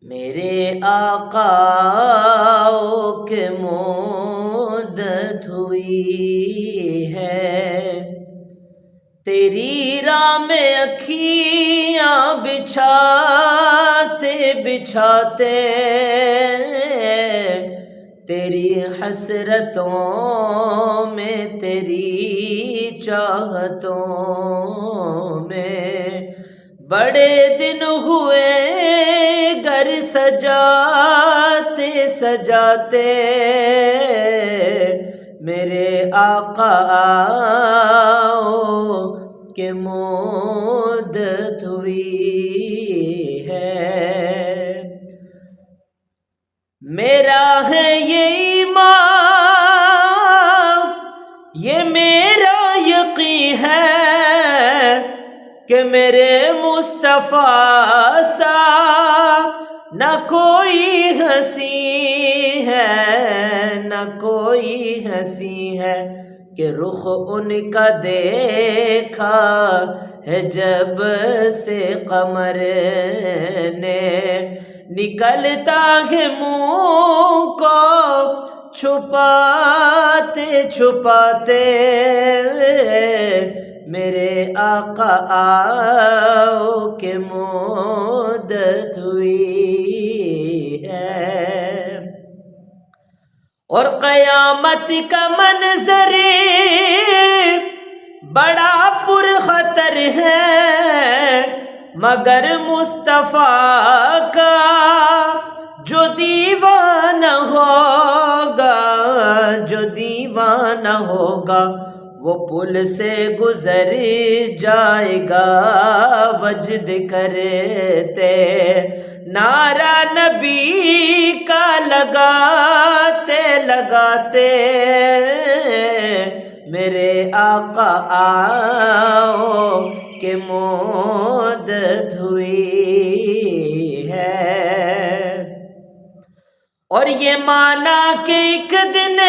میرے آقا کی مدت ہوئی ہے، تیری راہ میں اکھیاں بچھاتے بچھاتے، تیری حسرتوں میں تیری چاہتوں میں، بڑے دن ہوئے گھر سجاتے سجاتے، میرے آقا کی مدت ہوئی ہے۔ میرا ہے یہ ایمان، یہ میرا یقین ہے کہ میرے مصطفیٰ سا نہ کوئی ہنسی ہے، نہ کوئی ہنسی ہے، کہ رخ ان کا دیکھا ہے جب سے قمر نے، نکلتا ہے منہ کو چھپاتے چھپاتے، میرے آقا کی مدت ہوئی ہے۔ اور قیامت کا منظر بڑا پرخطر ہے، مگر مصطفیٰ کا جو دیوانہ ہوگا، جو دیوانہ ہوگا، وہ پل سے گزر جائے گا وجد کرتے، نعرہ نبی کا لگاتے لگاتے، میرے آقا کی مدت ہوئی ہے۔ اور یہ مانا کہ ایک دن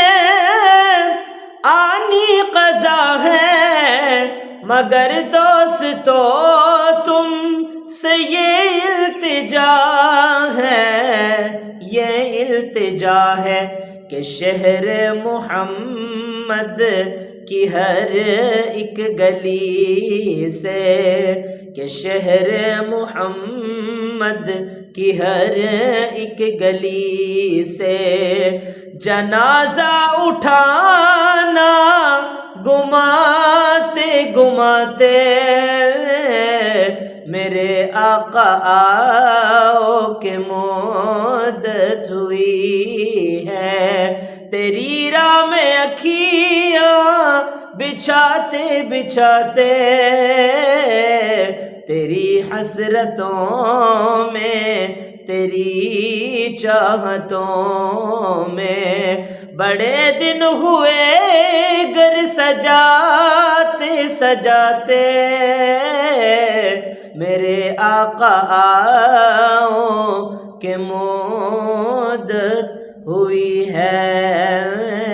آنی قضا ہے، مگر دوستو تم سے یہ التجا ہے، یہ التجا ہے کہ شہر محمد کی ہر ایک گلی سے، کہ شہر محمد کی ہر ایک گلی سے جنازہ اٹھانا گماتے گماتے، میرے آقا کی مدت ہوئی ہے۔ تیری راہ میں اکھیاں بچھاتے بچھاتے، تیری حسرتوں میں تیری چاہتوں میں، بڑے دن ہوئے گھر سجاتے سجاتے، میرے آقا کی مدت ہوئی ہے۔